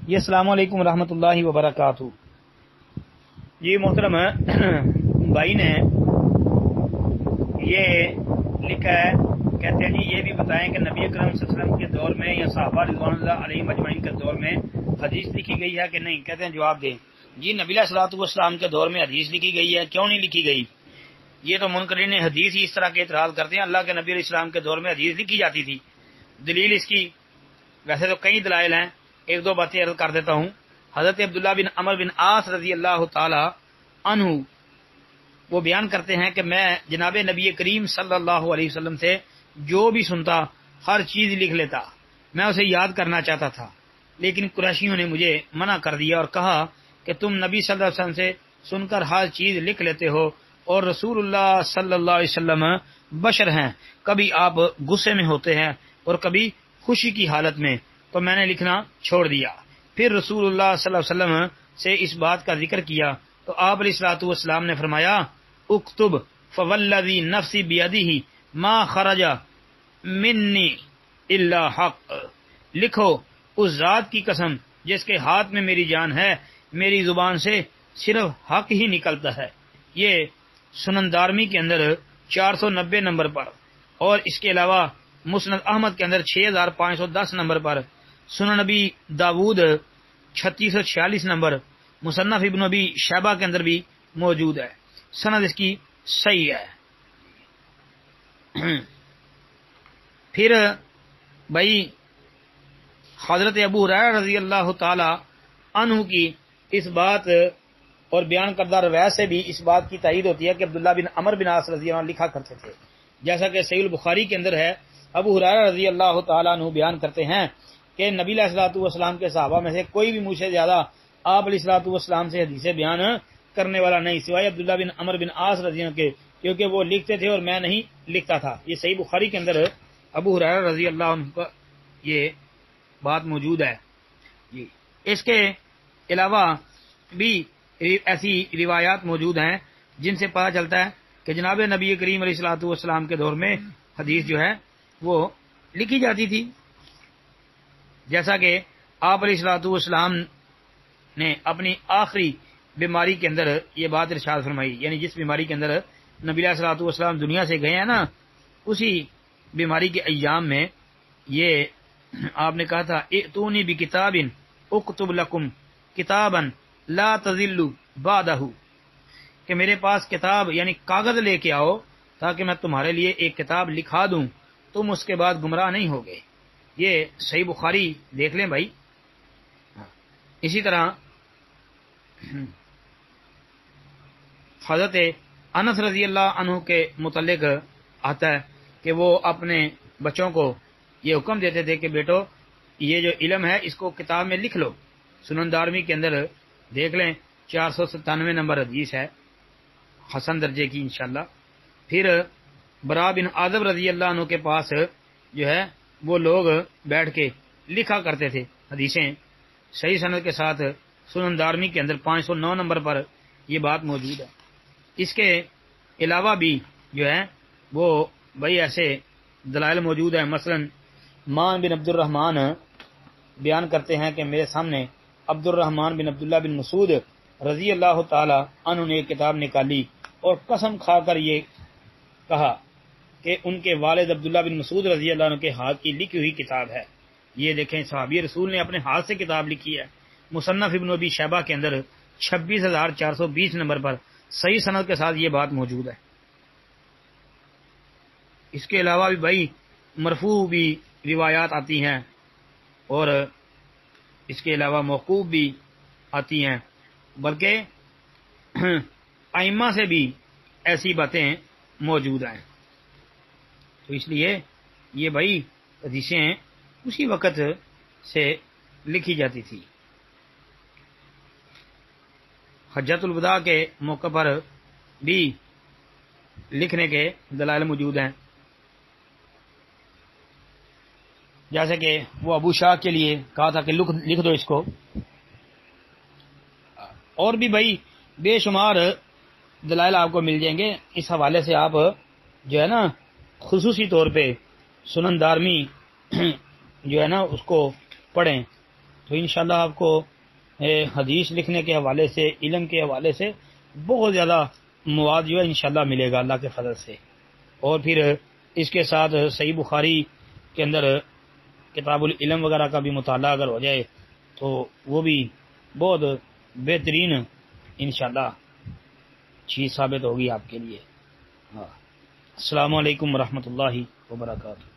جی السلام علیکم ورحمۃ اللہ وبرکاتہ۔ جی محترم بھائی نے یہ لکھا ہے، کہتے ہیں جی یہ بھی بتائیں کہ نبی اکرم صلی اللہ علیہ وسلم کے دور میں یا صحابہ رضوان اللہ علیہم اجمعین کے دور میں حدیث لکھی گئی ہے کہ نہیں؟ کہتے ہیں جواب دیں جی نبی علیہ الصلوۃ والسلام کے دور میں حدیث لکھی گئی ہے، کیوں نہیں لکھی گئی؟ یہ تو منکرین حدیث ہی اس طرح کے اعتراض کرتے ہیں۔ اللہ کے نبی علیہ السلام کے دور میں حدیث لکھی جاتی تھی۔ دلیل اس کی ویسے تو کئی دلائل ہیں، ایک دو باتیں عرض کر دیتا ہوں۔ حضرت عبداللہ بن عمر بن عاص رضی اللہ تعالی عنہ وہ بیان کرتے ہیں کہ میں جناب نبی کریم صلی اللہ علیہ وسلم سے جو بھی سنتا ہر چیز لکھ لیتا، میں اسے یاد کرنا چاہتا تھا، لیکن قریشیوں نے مجھے منع کر دیا اور کہا کہ تم نبی صلی اللہ علیہ وسلم سے سن کر ہر چیز لکھ لیتے ہو، اور رسول اللہ صلی اللہ علیہ وسلم بشر ہیں، کبھی آپ غصے میں ہوتے ہیں اور کبھی خوشی کی حالت میں، تو میں نے لکھنا چھوڑ دیا۔ پھر رسول اللہ صلی اللہ علیہ وسلم سے اس بات کا ذکر کیا تو آپ علیہ الصلوۃ والسلام نے فرمایا اکتب فوالذی نفسی بیدہ ما خرج منی الا حق، لکھو اس ذات کی قسم جس کے ہاتھ میں میری جان ہے، میری زبان سے صرف حق ہی نکلتا ہے۔ یہ سنن دارمی کے اندر 490 نمبر پر، اور اس کے علاوہ مسند احمد کے اندر 6510 نمبر پر، سنن نبی داود 3646 نمبر، مصنف ابن ابی شیبہ کے اندر بھی موجود ہے، سند اس کی صحیح ہے۔ پھر بھائی حضرت ابو ہریرہ رضی اللہ تعالی عنہ کی اس بات اور بیان کردہ روایت سے بھی اس بات کی تائید ہوتی ہے کہ عبداللہ بن عمر بن عاص رضی اللہ عنہ لکھا کرتے تھے، جیسا کہ صحیح البخاری کے اندر ہے۔ ابو ہریرہ رضی اللہ تعالیٰ عنہ بیان کرتے ہیں کہ نبی علیہ الصلوۃ والسلام کے صحابہ میں سے کوئی بھی مجھ سے زیادہ آپ علیہ الصلوۃ والسلام سے حدیثیں بیان کرنے والا نہیں سوائے عبداللہ بن عمر بن عاص رضی اللہ عنہ کے، کیونکہ وہ لکھتے تھے اور میں نہیں لکھتا تھا۔ یہ صحیح بخاری کے اندر ابو ہریرہ رضی اللہ عنہ کا یہ بات موجود ہے۔ جی اس کے علاوہ بھی ایسی روایات موجود ہیں جن سے پتہ چلتا ہے کہ جناب نبی کریم علیہ الصلوۃ والسلام کے دور میں حدیث جو ہے وہ لکھی جاتی تھی، جیسا کہ آپ علیہ الصلوۃ والسلام نے اپنی آخری بیماری کے اندر یہ بات ارشاد فرمائی، یعنی جس بیماری کے اندر نبی علیہ الصلوۃ والسلام دنیا سے گئے ہیں نا، اسی بیماری کے ایام میں یہ آپ نے کہا تھا ائتونی بکتاب اکتب لکم کتابا لا تضلوا بعدہ، کہ میرے پاس کتاب یعنی کاغذ لے کے آؤ تاکہ میں تمہارے لیے ایک کتاب لکھا دوں، تم اس کے بعد گمراہ نہیں ہوگے۔ یہ صحیح بخاری دیکھ لیں بھائی۔ اسی طرح حضرت انس رضی اللہ عنہ کے متعلق آتا ہے کہ وہ اپنے بچوں کو یہ حکم دیتے تھے کہ بیٹو یہ جو علم ہے اس کو کتاب میں لکھ لو۔ سنن دارمی کے اندر دیکھ لیں 497 نمبر حدیث ہے، حسن درجے کی انشاءاللہ۔ پھر برا بن عازب رضی اللہ عنہ کے پاس جو ہے وہ لوگ بیٹھ کے لکھا کرتے تھے حدیثیں صحیح سند کے ساتھ، سنن دارمی کے اندر 509 نمبر پر یہ بات موجود ہے۔ اس کے علاوہ بھی جو ہے وہ بھائی ایسے دلائل موجود ہیں، مثلا مان بن عبد الرحمن بیان کرتے ہیں کہ میرے سامنے عبد الرحمن بن عبداللہ بن مسعود رضی اللہ تعالی عنہ نے ایک کتاب نکالی اور قسم کھا کر یہ کہا کہ ان کے والد عبداللہ بن مسعود رضی اللہ عنہ کے ہاتھ کی لکھی ہوئی کتاب ہے۔ یہ دیکھیں صحابی رسول نے اپنے ہاتھ سے کتاب لکھی ہے۔ مصنف ابن ابی شیبہ کے اندر 26420 نمبر پر صحیح سند کے ساتھ یہ بات موجود ہے۔ اس کے علاوہ بھی بھائی مرفوع بھی روایات آتی ہیں اور اس کے علاوہ موقوف بھی آتی ہیں، بلکہ ائمہ سے بھی ایسی باتیں موجود ہیں۔ تو اس لیے یہ بھائی حدیثیں اسی وقت سے لکھی جاتی تھی۔ حجۃ الوداع کے موقع پر بھی لکھنے کے دلائل موجود ہیں، جیسے کہ وہ ابو شاہ کے لیے کہا تھا کہ لکھ دو اس کو، اور بھی بھائی بے شمار دلائل آپ کو مل جائیں گے۔ اس حوالے سے آپ جو ہے نا خصوصی طور پہ سنن دارمی جو ہے نا اس کو پڑھیں تو انشاءاللہ آپ کو حدیث لکھنے کے حوالے سے، علم کے حوالے سے بہت زیادہ مواد جو ہے انشاءاللہ ملے گا اللہ کے فضل سے. اور پھر اس کے ساتھ صحیح بخاری کے اندر کتاب العلم وغیرہ کا بھی مطالعہ اگر ہو جائے تو وہ بھی بہت بہترین انشاءاللہ چیز ثابت ہوگی آپ کے لیے. السلام علیکم ورحمۃ اللہ وبرکاتہ.